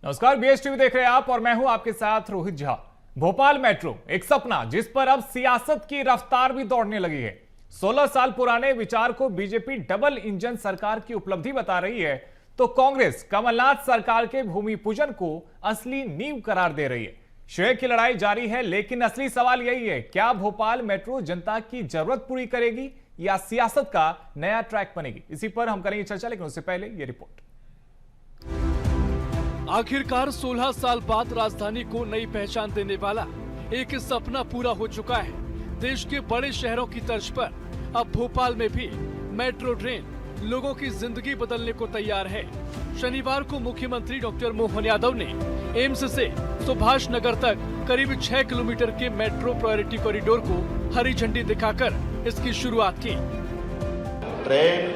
नमस्कार, BS TV देख रहे हैं आप और मैं हूं आपके साथ रोहित झा। भोपाल मेट्रो एक सपना जिस पर अब सियासत की रफ्तार भी दौड़ने लगी है। 16 साल पुराने विचार को बीजेपी डबल इंजन सरकार की उपलब्धि बता रही है तो कांग्रेस कमलनाथ सरकार के भूमि पूजन को असली नींव करार दे रही है। श्रेय की लड़ाई जारी है, लेकिन असली सवाल यही है, क्या भोपाल मेट्रो जनता की जरूरत पूरी करेगी या सियासत का नया ट्रैक बनेगी? इसी पर हम करेंगे चर्चा, लेकिन उससे पहले ये रिपोर्ट। आखिरकार 16 साल बाद राजधानी को नई पहचान देने वाला एक सपना पूरा हो चुका है। देश के बड़े शहरों की तर्ज पर अब भोपाल में भी मेट्रो ट्रेन लोगों की जिंदगी बदलने को तैयार है। शनिवार को मुख्यमंत्री डॉक्टर मोहन यादव ने एम्स से सुभाष नगर तक करीब 6 किलोमीटर के मेट्रो प्रायोरिटी कॉरिडोर को हरी झंडी दिखाकर इसकी शुरुआत की। ट्रेन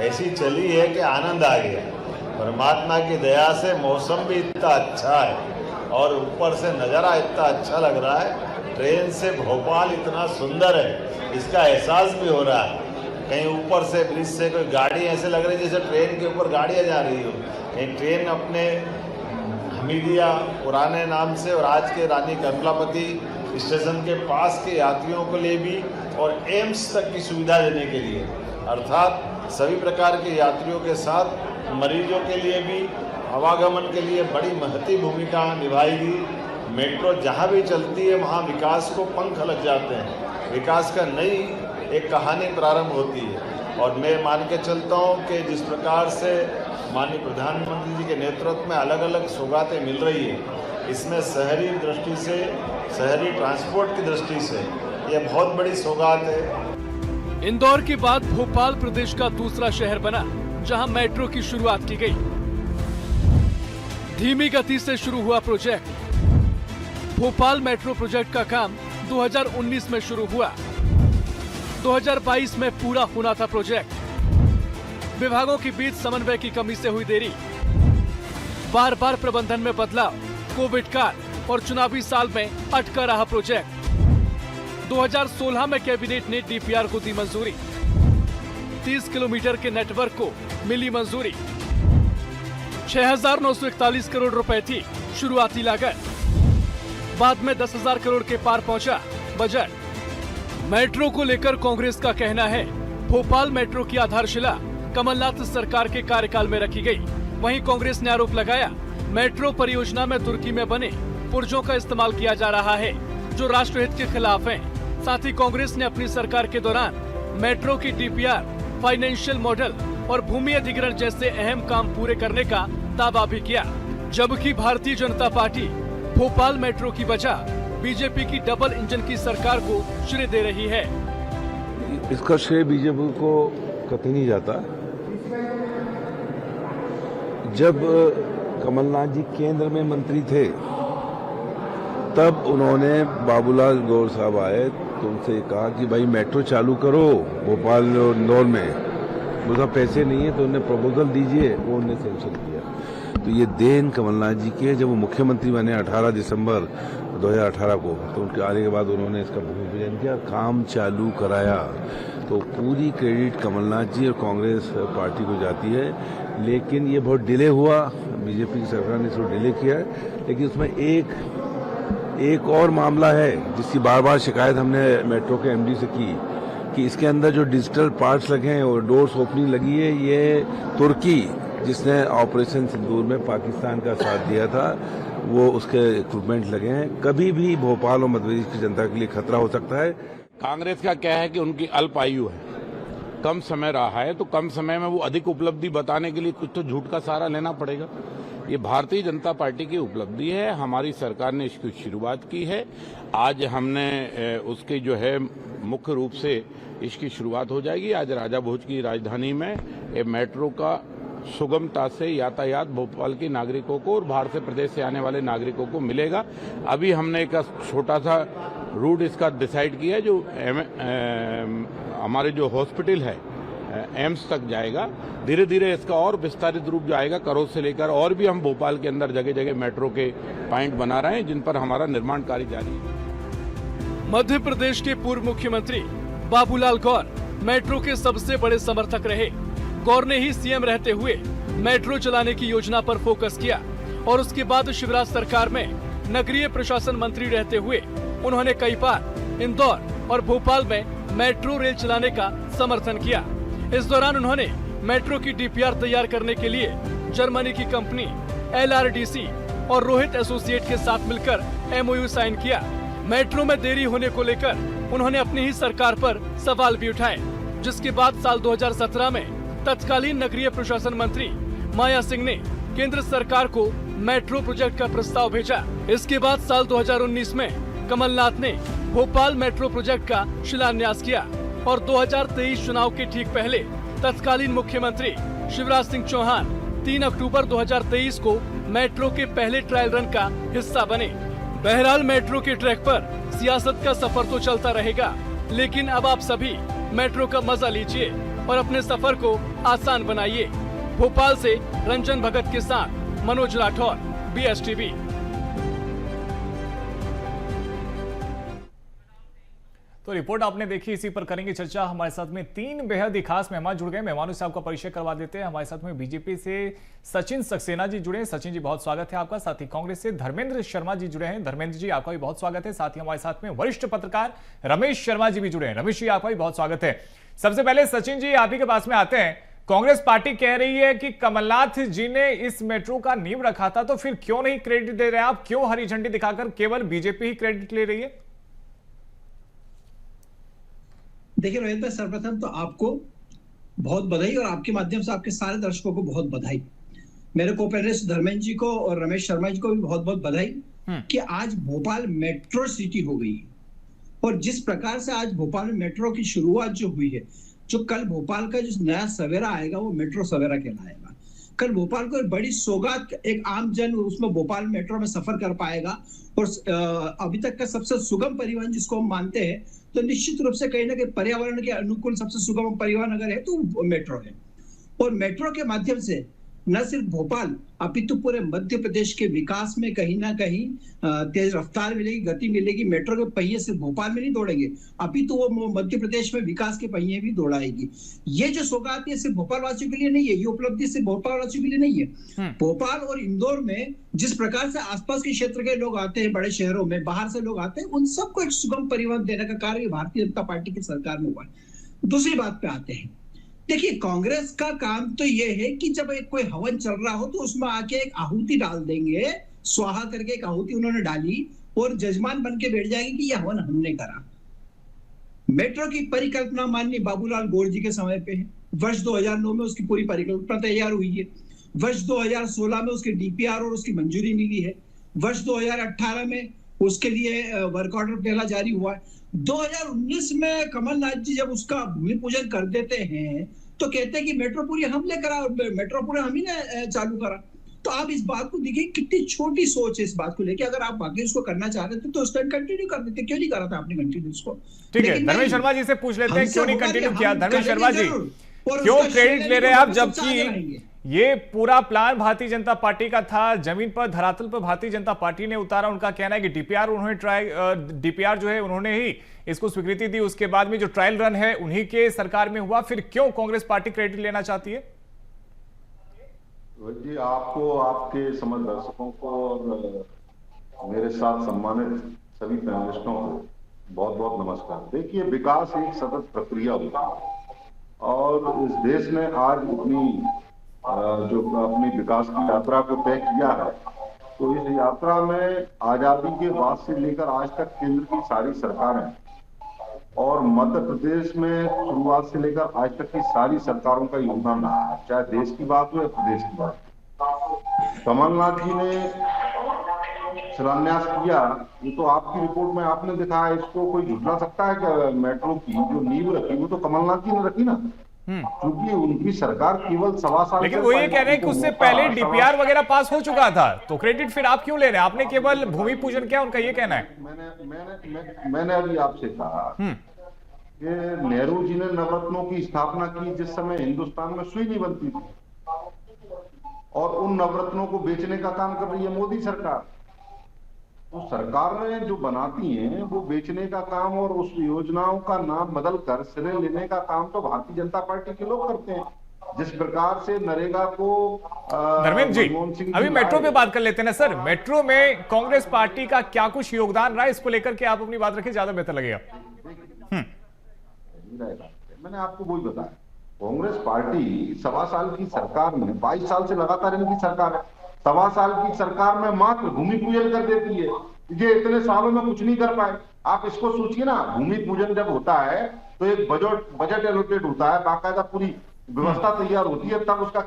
ऐसी चली है कि आनंद आ गया। परमात्मा की दया से मौसम भी इतना अच्छा है और ऊपर से नज़ारा इतना अच्छा लग रहा है। ट्रेन से भोपाल इतना सुंदर है, इसका एहसास भी हो रहा है। कहीं ऊपर से ब्रिज से कोई गाड़ी ऐसे लग रही है जैसे ट्रेन के ऊपर गाड़ियाँ जा रही हो। कहीं ट्रेन अपने हमीदिया पुराने नाम से और आज के रानी कमलापति स्टेशन के पास के यात्रियों के लिए भी और एम्स तक की सुविधा देने के लिए, अर्थात सभी प्रकार के यात्रियों के साथ मरीजों के लिए भी आवागमन के लिए बड़ी महती भूमिका निभाएगी। मेट्रो जहाँ भी चलती है वहाँ विकास को पंख लग जाते हैं, विकास का नई एक कहानी प्रारंभ होती है। और मैं मान के चलता हूँ कि जिस प्रकार से माननीय प्रधानमंत्री जी के नेतृत्व में अलग अलग सौगातें मिल रही है, इसमें शहरी दृष्टि से, शहरी ट्रांसपोर्ट की दृष्टि से ये बहुत बड़ी सौगात है। इंदौर के बाद भोपाल प्रदेश का दूसरा शहर बना जहां मेट्रो की शुरुआत की गई। धीमी गति से शुरू हुआ प्रोजेक्ट। भोपाल मेट्रो प्रोजेक्ट का काम 2019 में शुरू हुआ। 2022 में पूरा होना था प्रोजेक्ट। विभागों के बीच समन्वय की कमी से हुई देरी, बार बार प्रबंधन में बदलाव, कोविड काल और चुनावी साल में अटका रहा प्रोजेक्ट। 2016 में कैबिनेट ने डीपीआर को दी मंजूरी। 30 किलोमीटर के नेटवर्क को मिली मंजूरी। 6,941 करोड़ रुपए थी शुरुआती लागत, बाद में 10,000 करोड़ के पार पहुंचा बजट। मेट्रो को लेकर कांग्रेस का कहना है, भोपाल मेट्रो की आधारशिला कमलनाथ सरकार के कार्यकाल में रखी गई। वहीं कांग्रेस ने आरोप लगाया, मेट्रो परियोजना में तुर्की में बने पुर्जों का इस्तेमाल किया जा रहा है जो राष्ट्रहित के खिलाफ हैं। साथ ही कांग्रेस ने अपनी सरकार के दौरान मेट्रो की डीपीआर, फाइनेंशियल मॉडल और भूमि अधिग्रहण जैसे अहम काम पूरे करने का दावा भी किया। जबकि भारतीय जनता पार्टी भोपाल मेट्रो की बजाय बीजेपी की डबल इंजन की सरकार को श्रेय दे रही है। इसका श्रेय बीजेपी को कतई नहीं जाता। जब कमलनाथ जी केंद्र में मंत्री थे तब उन्होंने बाबूलाल गौर साहब आए तो उनसे कहा कि भाई मेट्रो चालू करो भोपाल और इंदौर में। उसका पैसे नहीं है तो उन्हें प्रपोजल दीजिए, वो उन्हें सेंक्शन किया। तो ये देन कमलनाथ जी के, जब वो मुख्यमंत्री बने 18 दिसंबर 2018 को, तो उनके आने के बाद उन्होंने इसका भूमि पूजन किया, काम चालू कराया। तो पूरी क्रेडिट कमलनाथ जी और कांग्रेस पार्टी को जाती है। लेकिन ये बहुत डिले हुआ, बीजेपी की सरकार ने इसको डिले किया है। लेकिन उसमें एक और मामला है जिसकी बार बार शिकायत हमने मेट्रो के एमडी से की कि इसके अंदर जो डिजिटल पार्ट्स लगे हैं और डोर्स ओपनिंग लगी है, ये तुर्की जिसने ऑपरेशन सिंदूर में पाकिस्तान का साथ दिया था, वो उसके इक्विपमेंट लगे हैं। कभी भी भोपाल और मध्य प्रदेश की जनता के लिए खतरा हो सकता है। कांग्रेस का क्या है कि उनकी अल्प आयु है, कम समय रहा है, तो कम समय में वो अधिक उपलब्धि बताने के लिए कुछ तो झूठ का सहारा लेना पड़ेगा। ये भारतीय जनता पार्टी की उपलब्धि है, हमारी सरकार ने इसकी शुरुआत की है। आज हमने उसकी जो है मुख्य रूप से इसकी शुरुआत हो जाएगी। आज राजा भोज की राजधानी में ये मेट्रो का सुगमता से यातायात भोपाल के नागरिकों को और बाहर से प्रदेश से आने वाले नागरिकों को मिलेगा। अभी हमने एक छोटा सा रूट इसका डिसाइड किया है जो हमारे जो हॉस्पिटल है एम्स तक जाएगा। धीरे धीरे इसका और विस्तारित रूप जो आएगा करोल से लेकर, और भी हम भोपाल के अंदर जगह जगह मेट्रो के पॉइंट बना रहे हैं जिन पर हमारा निर्माण कार्य जारी है। मध्य प्रदेश के पूर्व मुख्यमंत्री बाबूलाल गौर मेट्रो के सबसे बड़े समर्थक रहे। गौर ने ही सीएम रहते हुए मेट्रो चलाने की योजना पर फोकस किया और उसके बाद शिवराज सरकार में नगरीय प्रशासन मंत्री रहते हुए उन्होंने कई बार इंदौर और भोपाल में मेट्रो रेल चलाने का समर्थन किया। इस दौरान उन्होंने मेट्रो की डीपीआर तैयार करने के लिए जर्मनी की कंपनी LRDC और रोहित एसोसिएट के साथ मिलकर MOU साइन किया। मेट्रो में देरी होने को लेकर उन्होंने अपनी ही सरकार पर सवाल भी उठाए, जिसके बाद साल 2017 में तत्कालीन नगरीय प्रशासन मंत्री माया सिंह ने केंद्र सरकार को मेट्रो प्रोजेक्ट का प्रस्ताव भेजा। इसके बाद साल 2019 में कमलनाथ ने भोपाल मेट्रो प्रोजेक्ट का शिलान्यास किया और 2023 चुनाव के ठीक पहले तत्कालीन मुख्यमंत्री शिवराज सिंह चौहान 3 अक्टूबर 2023 को मेट्रो के पहले ट्रायल रन का हिस्सा बने। बहरहाल मेट्रो के ट्रैक पर सियासत का सफर तो चलता रहेगा, लेकिन अब आप सभी मेट्रो का मजा लीजिए और अपने सफर को आसान बनाइए। भोपाल से रंजन भगत के साथ मनोज राठौर, BSTV। तो रिपोर्ट आपने देखी, इसी पर करेंगे चर्चा। हमारे साथ में 3 बेहद ही खास मेहमान जुड़ गए। मेहमानों से आपका परिचय करवा देते हैं। हमारे साथ में बीजेपी से सचिन सक्सेना जी जुड़े हैं। सचिन जी बहुत स्वागत है आपका। साथ ही कांग्रेस से धर्मेंद्र शर्मा जी जुड़े हैं। धर्मेंद्र जी आपका भी बहुत स्वागत है। साथ ही हमारे साथ में वरिष्ठ पत्रकार रमेश शर्मा जी भी जुड़े हैं। रमेश जी आपका भी बहुत स्वागत है। सबसे पहले सचिन जी आप ही के पास में आते हैं। कांग्रेस पार्टी कह रही है कि कमलनाथ जी ने इस मेट्रो का नींव रखा था, तो फिर क्यों नहीं क्रेडिट दे रहे हैं आप? क्यों हरी झंडी दिखाकर केवल बीजेपी ही क्रेडिट ले रही है? देखिए रोहित भाई, सर्वप्रथम तो आपको बहुत बधाई और आपके माध्यम से आपके सारे दर्शकों को बहुत बधाई। मेरे को पैनलिस्ट धर्मेंद्र जी को और रमेश शर्मा जी को भी बहुत बहुत बधाई कि आज भोपाल मेट्रो सिटी हो गई है। और जिस प्रकार से आज भोपाल में मेट्रो की शुरुआत जो हुई है, जो कल भोपाल का जो नया सवेरा आएगा वो मेट्रो सवेरा कहलाएगा। कल भोपाल को एक बड़ी सौगात, एक आम जन उसमें भोपाल मेट्रो में सफर कर पाएगा। और अभी तक का सबसे सुगम परिवहन जिसको हम मानते हैं, तो निश्चित रूप से कहीं ना कहीं पर्यावरण के अनुकूल सबसे सुगम परिवहन अगर है तो मेट्रो है। और मेट्रो के माध्यम से न सिर्फ भोपाल अपितु पूरे मध्य प्रदेश के विकास में कहीं ना कहीं तेज रफ्तार मिलेगी, गति मिलेगी। मेट्रो के पहिए सिर्फ भोपाल में नहीं दौड़ेंगे, अपितु वो मध्य प्रदेश में विकास के पहिए भी दौड़ाएगी। ये जो सौगात है सिर्फ भोपाल वासियों के लिए नहीं है, ये उपलब्धि सिर्फ भोपाल वासियों के लिए नहीं है। भोपाल और इंदौर में जिस प्रकार से आसपास के क्षेत्र के लोग आते हैं, बड़े शहरों में बाहर से लोग आते हैं, उन सबको एक सुगम परिवहन देने का कार्य भारतीय जनता पार्टी की सरकार में हुआ है। दूसरी बात पे आते हैं। देखिए, कांग्रेस का काम तो ये है कि जब एक कोई हवन चल रहा हो तो उसमें आके एक आहुति डाल देंगे, स्वाहा करके एक आहुति उन्होंने डाली और जजमान बन के बैठ जाएंगे कि यह हवन हमने करा। मेट्रो की परिकल्पना माननीय बाबूलाल गौर जी के समय पे है। वर्ष 2009 में उसकी पूरी परिकल्पना तैयार हुई है। वर्ष 2016 में उसकी डीपीआर और उसकी मंजूरी मिली है। वर्ष 2018 में उसके लिए वर्क ऑर्डर पहला जारी हुआ है। 2019 में कमलनाथ जी जब उसका भूमि पूजन कर देते हैं तो कहते हैं कि मेट्रो पूरी हमने करा और मेट्रो पूरा हम ही ने चालू करा। तो आप इस बात को देखिए, कितनी छोटी सोच है इस बात को लेकर। अगर आप बाकी उसको करना चाह रहे थे तो उस टाइम कंटिन्यू कर देते, क्यों नहीं करा था आपने कंटिन्यू उसको? ठीक है, धर्मेश शर्मा जी से पूछ लेते हैं क्यों नहीं कंटिन्यू किया। धर्मेश शर्मा जी क्यों क्रेडिट ले रहे हैं आप, जबकि ये पूरा प्लान भारतीय जनता पार्टी का था, जमीन पर धरातल पर भारतीय जनता पार्टी ने उतारा। उनका कहना है कि डीपीआर जो है उन्होंने ही इसको स्वीकृति दी, उसके बाद में जो ट्रायल रन है उन्हीं के सरकार में हुआ। फिर क्यों कांग्रेस पार्टी क्रेडिट लेना चाहती है? जी, आपको, आपके समझ दर्शकों को और मेरे साथ सम्मानित सभी पैनलिस्टों को बहुत बहुत नमस्कार। देखिए, विकास एक सतत प्रक्रिया होती है और इस देश ने आज जो अपनी विकास की यात्रा को तय किया है, तो इस यात्रा में आजादी के बाद से लेकर आज तक केंद्र की सारी सरकारें और मध्य प्रदेश में शुरुआत से लेकर आज तक की सारी सरकारों का योगदान रहा है, चाहे देश की बात हो या प्रदेश की बात। कमलनाथ जी ने शिलान्यास किया, ये तो आपकी रिपोर्ट में आपने दिखाया। इसको कोई झुठला सकता है कि मेट्रो की जो नींव रखी वो तो कमलनाथ जी ने रखी ना, क्योंकि उनकी सरकार केवल 1.25 साल। लेकिन वो ये कह रहे हैं कि उससे पहले डीपीआर वगैरह पास हो चुका था, तो क्रेडिट फिर आप क्यों ले रहे हैं? आपने केवल भूमि पूजन किया, उनका ये कहना है। मैंने अभी आपसे कहा कि नेहरू जी ने नवरत्नों की स्थापना की जिस समय हिंदुस्तान में सुई नहीं बनती थी, और उन नवरत्नों को बेचने का काम कर रही है मोदी सरकार। तो सरकार ने जो बनाती हैं वो बेचने का काम और उस योजनाओं का नाम बदलकर सिरे लेने का काम तो भारतीय जनता पार्टी के लोग करते हैं। जिस प्रकार से नरेगा को धर्मेंद्र जी, मनमोहन सिंह अभी जी मेट्रो लाए। पे बात कर लेते हैं ना सर। मेट्रो में कांग्रेस पार्टी का क्या कुछ योगदान रहा है, इसको लेकर के आप अपनी बात रखिए, ज्यादा बेहतर लगेगा। मैंने आपको वही बताया, कांग्रेस पार्टी 1.25 साल की सरकार में, 22 साल से लगातार इनकी सरकार है, 1.25 साल की सरकार में मात्र भूमि पूजन कर देती है। ये इतने सालों में कुछ नहीं कर पाए। आप इसको सोचिए ना, भूमि पूजन जब होता है तो एक बजट एलोकेट होता है, बाकायदा पूरी व्यवस्था तैयार होती है, तब उसका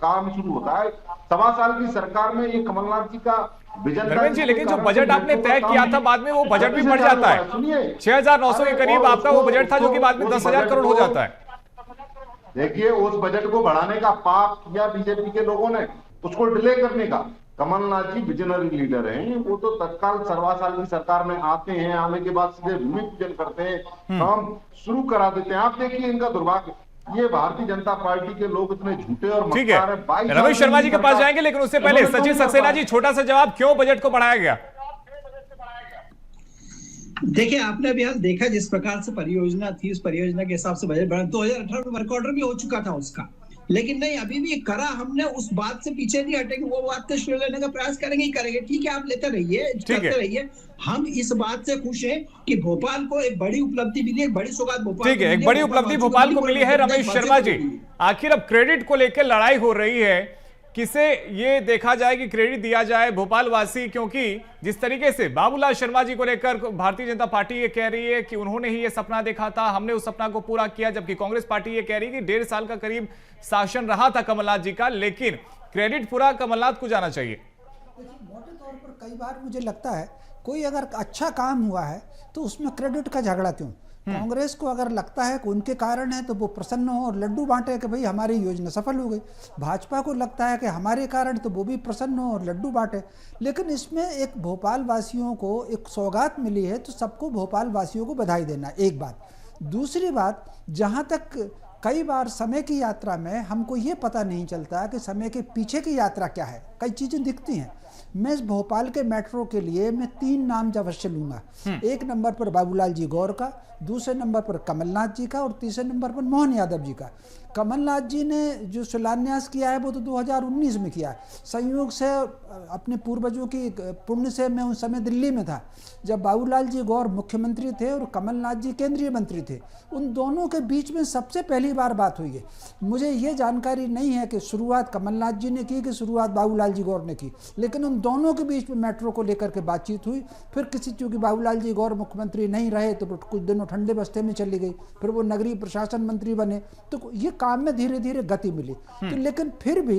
काम शुरू होता है। 1.25 साल की सरकार में ये कमलनाथ जी का विजन। धर्मेंद्र जी, लेकिन जो बजट आपने तय किया था बाद में वो बजट भी बढ़ जाता है। 6,900 के करीब आपका वो बजट था, जो कि बाद में 10,000 करोड़ हो जाता है। देखिए, उस बजट को बढ़ाने का पाप किया बीजेपी के लोगों ने, उसको डिले करने का। कमलनाथ जी विजनरी लीडर हैं, वो तो तत्काल 1.25 साल की सरकार में आते हैं, आने के बाद सीधे भूमि पूजन करते हैं, काम शुरू करा देते हैं। आप देखिए इनका दुर्भाग्य, ये भारतीय जनता पार्टी के लोग इतने झूठे और ठीक है, रमेश शर्मा जी के पास जाएंगे, लेकिन उससे पहले सचिन सक्सेना जी, छोटा सा जवाब, क्यों बजट को बढ़ाया गया? देखिए, आपने अभी हाल देखा जिस प्रकार से परियोजना थी, उस परियोजना के हिसाब से बजट बढ़ा। 2018 में वर्क ऑर्डर भी हो चुका था उसका, लेकिन नहीं, अभी भी करा। हमने उस बात से पीछे नहीं हटेंगे, वो बात तो श्रेय लेने का प्रयास करेंगे ही करेंगे। ठीक है, आप लेते रहिए, करते रहिए। हम इस बात से खुश हैं कि भोपाल को एक बड़ी उपलब्धि मिली, एक बड़ी सौगात भोपाल। ठीक है, एक बड़ी उपलब्धि भोपाल को मिली है। रमेश शर्मा जी, आखिर अब क्रेडिट को लेकर लड़ाई हो रही है, किसे ये देखा जाए कि क्रेडिट दिया जाए, भोपाल वासी? क्योंकि जिस तरीके से बाबूलाल शर्मा जी को लेकर भारतीय जनता पार्टी ये कह रही है कि उन्होंने ही ये सपना देखा था, हमने उस सपना को पूरा किया, जबकि कांग्रेस पार्टी ये कह रही है कि 1.5 साल का करीब शासन रहा था कमलनाथ जी का, लेकिन क्रेडिट पूरा कमलनाथ को जाना चाहिए। मोटे तौर पर कई बार मुझे लगता है कोई अगर अच्छा काम हुआ है तो उसमें क्रेडिट का झगड़ा क्यों? कांग्रेस को अगर लगता है कि उनके कारण है तो वो प्रसन्न हो और लड्डू बांटे कि भाई हमारी योजना सफल हो गई। भाजपा को लगता है कि हमारे कारण, तो वो भी प्रसन्न हो और लड्डू बांटे। लेकिन इसमें एक भोपाल वासियों को एक सौगात मिली है, तो सबको भोपाल वासियों को बधाई देना, एक बात। दूसरी बात, जहाँ तक कई बार समय की यात्रा में हमको ये पता नहीं चलता कि समय के पीछे की यात्रा क्या है, कई चीज़ें दिखती हैं। मैं इस भोपाल के मेट्रो के लिए मैं 3 नाम अवश्य लूंगा। 1 नंबर पर बाबूलाल जी गौर का, दूसरे नंबर पर कमलनाथ जी का और तीसरे नंबर पर मोहन यादव जी का। कमलनाथ जी ने जो शिलान्यास किया है वो तो 2019 में किया है। संयोग से अपने पूर्वजों की पुण्य से मैं उस समय दिल्ली में था जब बाबूलाल जी गौर मुख्यमंत्री थे और कमलनाथ जी केंद्रीय मंत्री थे। उन दोनों के बीच में सबसे पहली बार बात हुई है। मुझे ये जानकारी नहीं है कि शुरुआत कमलनाथ जी ने की कि शुरुआत बाबूलाल जी गौर ने की, लेकिन उन दोनों के बीच में मेट्रो को लेकर के बातचीत हुई। फिर चूंकि बाबूलाल जी गौर मुख्यमंत्री नहीं रहे तो कुछ दिनों ठंडे बस्ते में चली गई, फिर वो नगरीय प्रशासन मंत्री बने, तो ये काम में धीरे धीरे गति मिली। तो लेकिन फिर भी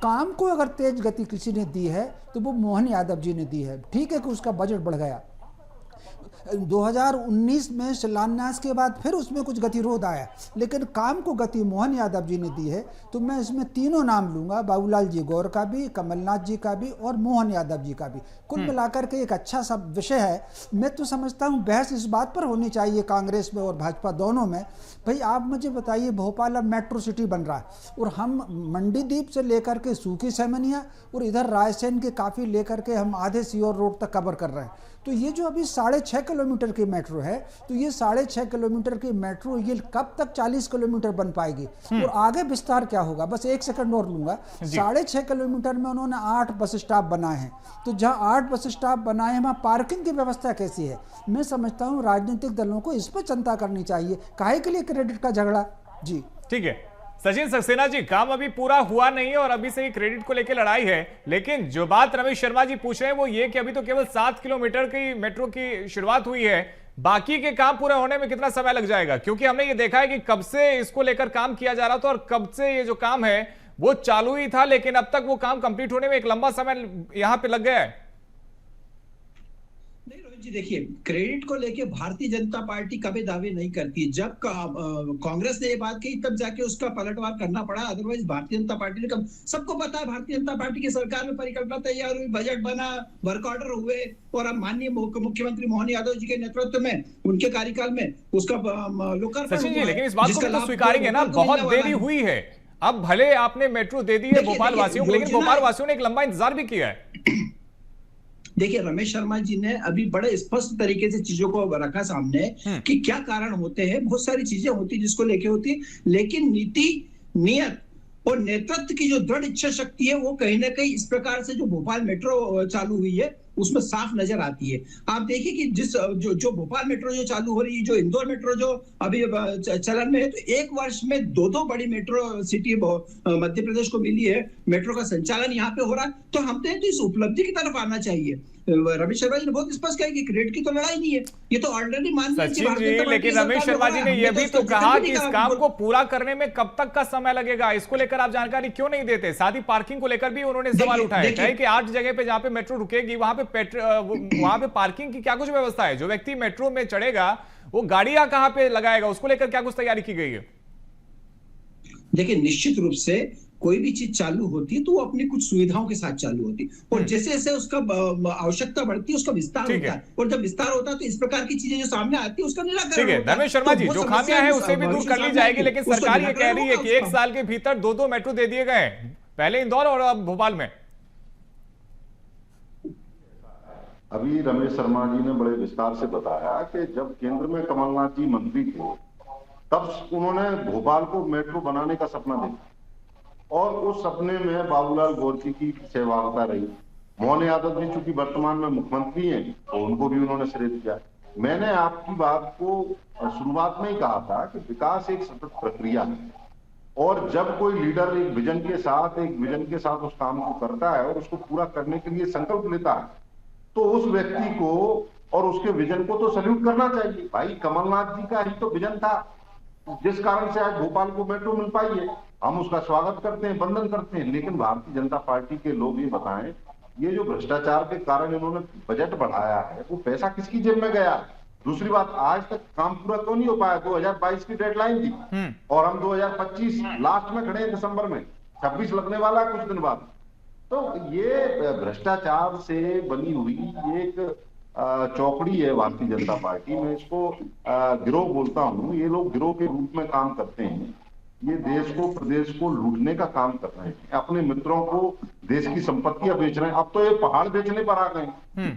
काम को अगर तेज गति किसी ने दी है तो वो मोहन यादव जी ने दी है। ठीक है कि उसका बजट बढ़ गया, 2019 में शिलान्यास के बाद फिर उसमें कुछ गतिरोध आया, लेकिन काम को गति मोहन यादव जी ने दी है। तो मैं इसमें तीनों नाम लूंगा, बाबूलाल जी गौर का भी, कमलनाथ जी का भी और मोहन यादव जी का भी। कुल मिलाकर के एक अच्छा सा विषय है। मैं तो समझता हूँ बहस इस बात पर होनी चाहिए कांग्रेस में और भाजपा दोनों में, भाई आप मुझे बताइए, भोपाल अब मेट्रो सिटी बन रहा है और हम मंडीदीप से लेकर के सूखी सेमनिया और इधर रायसेन के काफ़ी लेकर के हम आधे सीहोर रोड तक कवर कर रहे हैं। तो ये जो अभी 6.5 किलोमीटर की मेट्रो है, तो ये 6.5 किलोमीटर की मेट्रो ये कब तक 40 किलोमीटर बन पाएगी और आगे विस्तार क्या होगा? बस 1 सेकंड और लूंगा। 6.5 किलोमीटर में उन्होंने 8 बस स्टॉप बनाए हैं, तो जहां 8 बस स्टॉप बनाए हैं वहां पार्किंग की व्यवस्था कैसी है? मैं समझता हूं राजनीतिक दलों को इस पर चिंता करनी चाहिए। काहे के लिए क्रेडिट का झगड़ा? जी ठीक है सचिन सक्सेना जी, काम अभी पूरा हुआ नहीं है और अभी से ही क्रेडिट को लेकर लड़ाई है, लेकिन जो बात रमेश शर्मा जी पूछ रहे हैं वो ये कि अभी तो केवल 7 किलोमीटर की मेट्रो की शुरुआत हुई है, बाकी के काम पूरे होने में कितना समय लग जाएगा? क्योंकि हमने ये देखा है कि कब से इसको लेकर काम किया जा रहा था और कब से ये जो काम है वो चालू ही था, लेकिन अब तक वो काम कंप्लीट होने में एक लंबा समय यहां पे लग गया है। जी देखिए, क्रेडिट को लेके भारतीय जनता पार्टी कभी दावे नहीं करती। जब कांग्रेस ने ये बात कही तब जाके उसका पलटवार करना पड़ा, अदरवाइज भारतीय जनता पार्टी ने सबको पता है भारतीय जनता पार्टी की सरकार में परिकल्पना तैयार हुई, बजट बना, वर्क ऑर्डर हुए और अब माननीय मुख्यमंत्री मोहन यादव जी के नेतृत्व में उनके कार्यकाल में उसका लोकार्पण। सचिन जी, लेकिन इस बात को तो स्वीकारेंगे ना, बहुत देरी हुई है। अब भले आपने मेट्रो दे दी है भोपाल वासियों को, लेकिन भोपाल वासियों ने एक लंबा इंतजार भी किया है। देखिए, रमेश शर्मा जी ने अभी बड़े स्पष्ट तरीके से चीजों को रखा सामने कि क्या कारण होते हैं। बहुत सारी चीजें होती जिसको लेके होती, लेकिन नीति, नियत और नेतृत्व की जो दृढ़ इच्छा शक्ति है वो कहीं ना कहीं इस प्रकार से जो भोपाल मेट्रो चालू हुई है उसमें साफ नजर आती है। आप देखिए कि जो भोपाल मेट्रो जो चालू हो रही है, जो इंदौर मेट्रो जो अभी चलन में है, तो एक वर्ष में दो बड़ी मेट्रो सिटी मध्य प्रदेश को मिली है, मेट्रो का संचालन यहाँ पे हो रहा है। तो हम तो इस उपलब्धि की तरफ आना चाहिए। रमेश शर्मा जी ने बहुत स्पष्ट कहा कि क्रेडिट की तो लड़ाई नहीं है, ये तो ऑलरेडी मान लिया। सचिन जी, लेकिन रमेश शर्मा जी ने यह भी तो कहा कि इस काम को पूरा करने में कब तक का समय लगेगा, इसको लेकर आप जानकारी क्यों नहीं देते? साथ ही पार्किंग को लेकर भी उन्होंने सवाल उठाया है कि 8 जगह पे जहां पे मेट्रो रुकेगी वहां पे पार्किंग की क्या कुछ व्यवस्था है? जो व्यक्ति मेट्रो में चढ़ेगा वो गाड़ियां कहां पे लगाएगा, उसको लेकर क्या कुछ तैयारी की गई है? देखिए, निश्चित रूप से कोई भी चीज चालू होती है तो वो अपनी कुछ सुविधाओं के साथ चालू होती है, और जैसे जैसे उसका आवश्यकता बढ़ती है उसका विस्तार होता है, और जब विस्तार होता है तो इस प्रकार की चीजें जो सामने आती है उसका निराकरण ठीक है। धर्मेश शर्मा जी, जो खामियां हैं उसे भी दूर कर ली जाएगी, लेकिन सरकार ये कह रही है कि 1 साल के भीतर 2 मेट्रो दे दिए गए, पहले इंदौर और अब भोपाल में। अभी रमेश शर्मा जी ने बड़े विस्तार से बताया कि जब केंद्र में कमलनाथ जी मंत्री थे तब उन्होंने भोपाल को मेट्रो बनाने का सपना देखा, और उस सपने में बाबूलाल गौरकी की सेवाग्ता रही। मोहन यादव जी चूंकि वर्तमान में मुख्यमंत्री हैं तो उनको भी उन्होंने श्रेय दिया। मैंने आपकी बात को शुरुआत में ही कहा था कि विकास एक सतत प्रक्रिया है, और जब कोई लीडर एक विजन के साथ उस काम को करता है और उसको पूरा करने के लिए संकल्प लेता है तो उस व्यक्ति को और उसके विजन को तो सल्यूट करना चाहिए। भाई कमलनाथ जी का ही तो विजन था जिस कारण से आज भोपाल को मेट्रो मिल पाई है, हम उसका स्वागत करते हैं, वंदन करते हैं। लेकिन भारतीय जनता पार्टी के लोग ये बताएं, ये जो भ्रष्टाचार के कारण इन्होंने बजट बढ़ाया है वो पैसा किसकी जेब में गया? दूसरी बात, आज तक काम पूरा क्यों नहीं हो पाया? 2022 की डेडलाइन थी और हम 2025 लास्ट में खड़े हैं, दिसंबर में 26 लगने वाला है कुछ दिन बाद। तो ये भ्रष्टाचार से बनी हुई एक चौकड़ी है भारतीय जनता पार्टी। मैं इसको गिरोह बोलता हूँ। ये लोग गिरोह के रूप में काम करते हैं, ये देश को प्रदेश को लूटने का काम कर रहे हैं, अपने मित्रों को देश की संपत्तियां बेच रहे हैं। अब तो ये पहाड़ बेचने पर आ गए।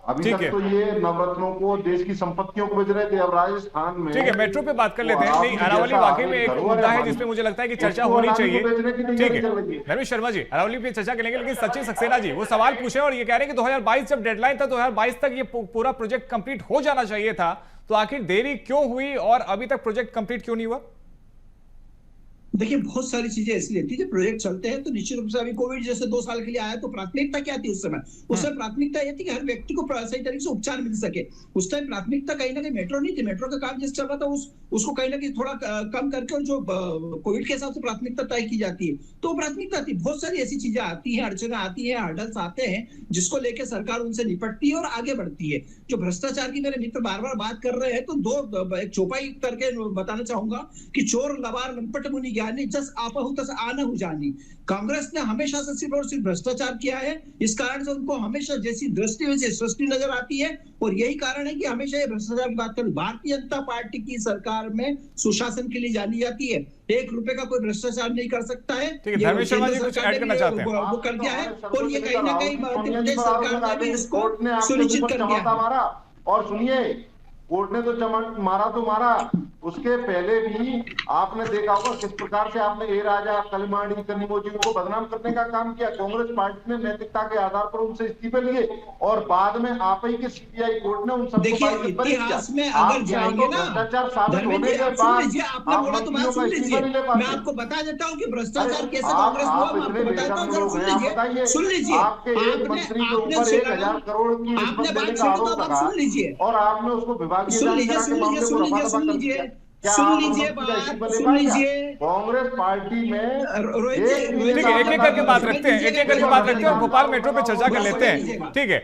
अभी तक तो ये नवरत्नों को, देश की संपत्तियों को बेच रहे थे, अब राजस्थान में। ठीक है, मेट्रो पे बात कर लेते हैं। नहीं, अरावली वाकई में एक मुद्दा है जिसपे मुझे लगता है कि चर्चा होनी चाहिए। ठीक है रमेश शर्मा जी, अरावली पे चर्चा करेंगे, लेकिन सचिन सक्सेना जी वो सवाल पूछे और ये कह रहे हैं कि 2022 जब डेडलाइन था, 2022 तक ये पूरा प्रोजेक्ट कंप्लीट हो जाना चाहिए था, तो आखिर देरी क्यों हुई और अभी तक प्रोजेक्ट कंप्लीट क्यों नहीं हुआ? देखिए, बहुत सारी चीजें ऐसी रहती है जब प्रोजेक्ट चलते हैं तो निश्चित रूप से अभी कोविड जैसे 2 साल के लिए आया तो प्राथमिकता क्या थी उस समय प्राथमिकता यह थी कि हर व्यक्ति को सही तरीके से उपचार मिल सके। उस टाइम प्राथमिकता कहीं ना कहीं मेट्रो नहीं थी, मेट्रो का काम जिस चल रहा था उसको कहीं ना कहीं थोड़ा कम करके और जो कोविड के हिसाब से प्राथमिकता तय की जाती है तो प्राथमिकता थी। बहुत सारी ऐसी चीजें आती है, अड़चनें आती है, हर्डल्स आते हैं जिसको लेकर सरकार उनसे निपटती है और आगे बढ़ती है। जो भ्रष्टाचार की मेरे मित्र बार बार बात कर रहे हैं तो एक चौपाई करके बताना चाहूंगा कि चोर लबार लंपट मुनि ज्ञानी जस आपहु तस आनहु जानी। कांग्रेस ने हमेशा से सिर्फ और सिर्फ भ्रष्टाचार किया है, इस कारण से उनको हमेशा जैसी दृष्टि वैसी सृष्टि नजर आती है, और यही कारण है कि हमेशा ये भ्रष्टाचार की बात करें। भारतीय जनता पार्टी की सरकार में सुशासन के लिए जानी जाती है, 1 रुपए का कोई भ्रष्टाचार नहीं कर सकता है। धर्मेश शर्मा जी कुछ ऐड करना चाहते हैं? वो कर दिया है, और ये कहीं ना कहीं मध्य प्रदेश सरकार ने भी इसको सुनिश्चित कर दिया। और सुनिए, कोर्ट ने तो मारा, उसके पहले भी आपने देखा होगा किस प्रकार से आपने ए राजा कलिमाड़ी कनिमोजी को बदनाम करने का काम किया। कांग्रेस पार्टी ने नैतिकता के आधार पर उनसे इस्तीफे लिए और बाद में आप ही के सीबीआई कोर्ट ने उन सबको इतिहास में अगर जाएंगे ना, मैं आपको बता देता हूँ कि भ्रष्टाचार कैसे कांग्रेस हुआ, मैं आपको बताता हूँ। सुन लीजिए, आपने बात सुन लीजिए और आपने उसको विभागीय सुन लीजिए कांग्रेस पार्टी में एक एक करके बात रखते हैं और भोपाल मेट्रो पे चर्चा कर लेते हैं। ठीक है,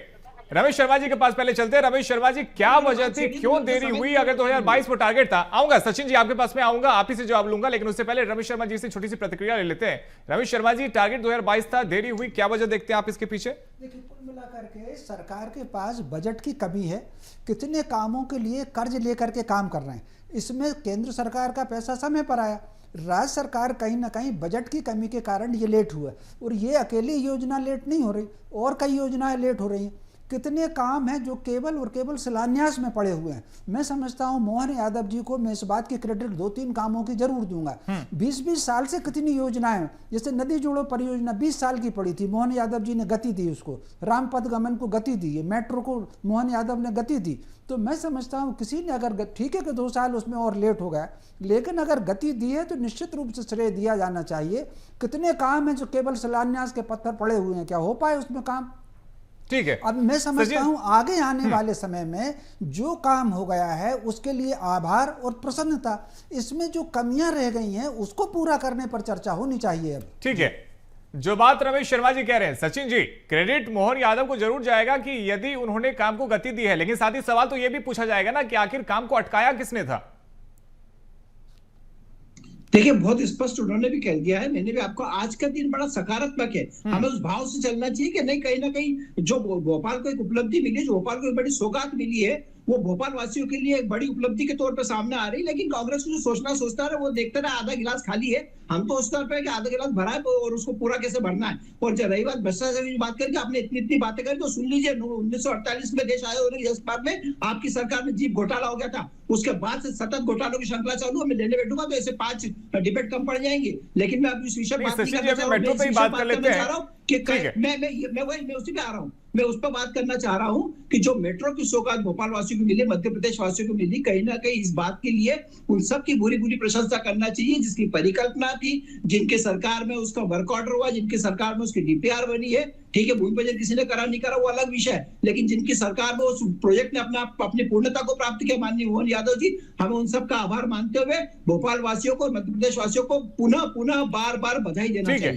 रमेश शर्मा जी के पास पहले चलते हैं। रमेश शर्मा जी, क्या वजह थी, क्यों देरी हुई? अगर 2022 वो टारगेट था, आऊंगा सचिन जी आपके पास में आऊंगा, आप ही से जवाब लूंगा, लेकिन उससे पहले रमेश शर्मा जी से छोटी सी प्रतिक्रिया ले लेते हैं। रमेश शर्मा जी, टारगेट 2022 था, देरी हुई, क्या वजह देखते हैं आप इसके पीछे? देखिए, कुल मिलाकर के सरकार के पास बजट की कमी है, कितने कामों के लिए कर्ज लेकर के काम कर रहे हैं, इसमें केंद्र सरकार का पैसा समय पर आया, राज्य सरकार कहीं ना कहीं बजट की कमी के कारण ये लेट हुआ। और ये अकेली योजना लेट नहीं हो रही, और कई योजनाएं लेट हो रही हैं। कितने काम हैं जो केवल और केवल शिलान्यास में पड़े हुए हैं। मैं समझता हूं मोहन यादव जी को मैं इस बात की क्रेडिट 2-3 कामों की जरूर दूंगा। 20-20 साल से कितनी योजनाएं, जैसे नदी जोड़ो परियोजना 20 साल की पड़ी थी, मोहन यादव जी ने गति दी उसको, रामपथ गमन को गति दी, मेट्रो को मोहन यादव ने गति दी। तो मैं समझता हूं किसी ने अगर, ठीक है कि 2 साल उसमें और लेट हो गया, लेकिन अगर गति दी है तो निश्चित रूप से श्रेय दिया जाना चाहिए। कितने काम हैं जो केवल शिलान्यास के पत्थर पड़े हुए हैं, क्या हो पाए उसमें काम? ठीक है, अब मैं समझता हूं आगे आने वाले समय में जो काम हो गया है उसके लिए आभार और प्रसन्नता, इसमें जो कमियां रह गई हैं उसको पूरा करने पर चर्चा होनी चाहिए। अब ठीक है, जो बात रमेश शर्मा जी कह रहे हैं, सचिन जी, क्रेडिट मोहन यादव को जरूर जाएगा कि यदि उन्होंने काम को गति दी है, लेकिन साथ ही सवाल तो यह भी पूछा जाएगा ना कि आखिर काम को अटकाया किसने था? देखिए, बहुत स्पष्ट उन्होंने भी कह दिया है, मैंने भी आपको, आज का दिन बड़ा सकारात्मक है। हमें उस भाव से चलना चाहिए कि नहीं, कहीं ना कहीं जो भोपाल को एक उपलब्धि मिली है, जो भोपाल को एक बड़ी सौगात मिली है, वो भोपाल वासियों के लिए एक बड़ी उपलब्धि के तौर पर सामने आ रही है। लेकिन कांग्रेस को जो सोचता है वो देखता है आधा गिलास खाली है, हम तो उस तरफ पे कि आधा गिलास भरा है और उसको पूरा कैसे भरना है। और जब रही बात भ्रष्टाचार की बात करके, आपने इतनी बातें करी तो सुन लीजिए, 1948 में देश आए होने के बाद में आपकी सरकार में जीप घोटाला हो गया था, उसके बाद से सतत घोटालों की श्रृंखला चालू। मैं लेने बैठूंगा तो ऐसे 5 डिबेट कम पड़ जाएंगे। लेकिन मैं अब इस विषय बात नहीं करना चाह रहा हूं, मैं उसी पे आ रहा हूं, मैं उस पर बात करना चाह रहा हूं कि जो मेट्रो की सौगात भोपाल वासियों को मिली, मध्य प्रदेश वासियों को मिली, कहीं ना कहीं इस बात के लिए उन सब की बुरी बुरी प्रशंसा करना चाहिए जिसकी परिकल्पना थी, जिनके सरकार में उसका वर्क ऑर्डर हुआ, जिनकी सरकार में उसकी डीपीआर बनी है। ठीक है, भूमि पूजन किसी ने करा नहीं करा वो अलग विषय है, लेकिन जिनकी सरकार में उस प्रोजेक्ट ने अपनी पूर्णता को प्राप्त किया, माननीय मोहन यादव जी, हमें उन सब का आभार मानते हुए भोपाल वासियों को, मध्य प्रदेश वासियों को पुनः बार बार बधाई देना चाहिए।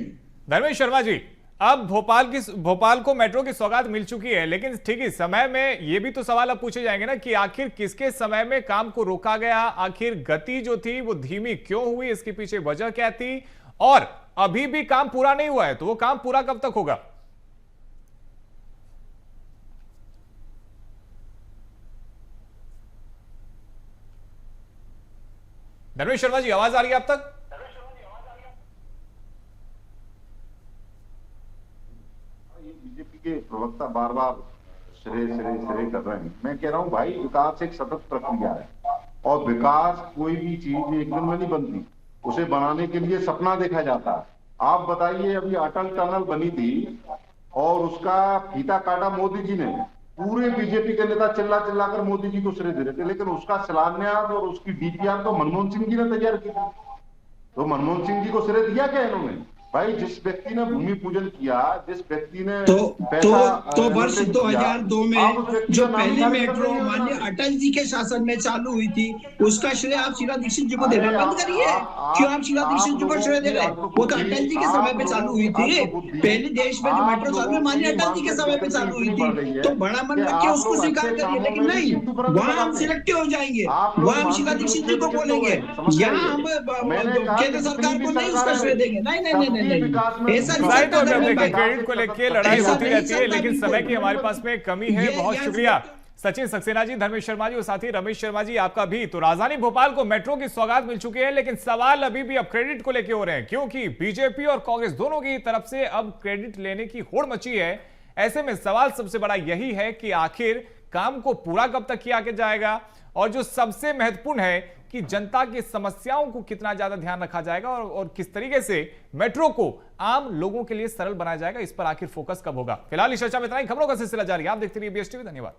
धर्मेश शर्मा जी, अब भोपाल को मेट्रो की सौगात मिल चुकी है, लेकिन ठीक है, समय में ये भी तो सवाल अब पूछे जाएंगे ना कि आखिर किसके समय में काम को रोका गया, आखिर गति जो थी वो धीमी क्यों हुई, इसके पीछे वजह क्या थी, और अभी भी काम पूरा नहीं हुआ है तो वो काम पूरा कब तक होगा? धर्मेश शर्मा जी, आवाज आ रही है आप तक? बीजेपी के प्रवक्ता बार बार श्रेय कर रहे हैं। मैं कह रहा हूं भाई, विकास एक सतत प्रक्रिया है और विकास कोई भी चीज एक दिन में नहीं बनती, उसे बनाने के लिए सपना देखा जाता है। आप बताइए, अभी अटल टनल बनी थी और उसका फीता काटा मोदी जी ने, पूरे बीजेपी के नेता चिल्ला कर मोदी जी को श्रेय दे रहे थे, लेकिन उसका शिलान्यास और उसकी डीपीआर तो मनमोहन सिंह जी ने तैयार की थी। तो मनमोहन सिंह जी को श्रेय दिया क्या इन्होंने? भाई, जिस व्यक्ति ने भूमि पूजन किया, जिस व्यक्ति ने तो वर्ष 2002 में जो पहली मेट्रो माननीय अटल जी के शासन में चालू हुई थी, उसका श्रेय आप शीला दीक्षित जी को देना बंद करिए। क्यों आप शीला दीक्षित जी को श्रेय दे रहे? वो तो अटल जी के समय पे चालू हुई थी, पहले देश में जो मेट्रो चालू हुई माननीय अटल जी के समय पे चालू हुई थी। तो बड़ा मन रखिए, उसको स्वीकार करिए, लेकिन नहीं, वहां हम सिलेक्टिव हो जाएंगे, वहां हम शीला दीक्षित जी को बोलेंगे, यहाँ हम केंद्र सरकार को नहीं उसका श्रेय देंगे। नहीं, क्रेडिट को लेकर लड़ाई होती रहती है, लेकिन समय की हमारे पास में कमी है। बहुत शुक्रिया सचिन सक्सेना जी, धर्मेश शर्मा जी और साथ ही रमेश शर्मा जी, आपका भी। तो राजधानी भोपाल को मेट्रो की सौगात मिल चुकी है, लेकिन सवाल अभी भी अब क्रेडिट को लेकर हो रहे हैं, क्योंकि बीजेपी और कांग्रेस दोनों की तरफ से अब क्रेडिट लेने की होड़ मची है। ऐसे में सवाल सबसे बड़ा यही है कि आखिर काम को पूरा कब तक किया जाएगा, और जो सबसे महत्वपूर्ण है कि जनता की समस्याओं को कितना ज्यादा ध्यान रखा जाएगा और किस तरीके से मेट्रो को आम लोगों के लिए सरल बनाया जाएगा, इस पर आखिर फोकस कब होगा। फिलहाल इस चर्चा में इतना ही। खबरों का सिलसिला जारी, आप देखते रहिए BSTV। धन्यवाद।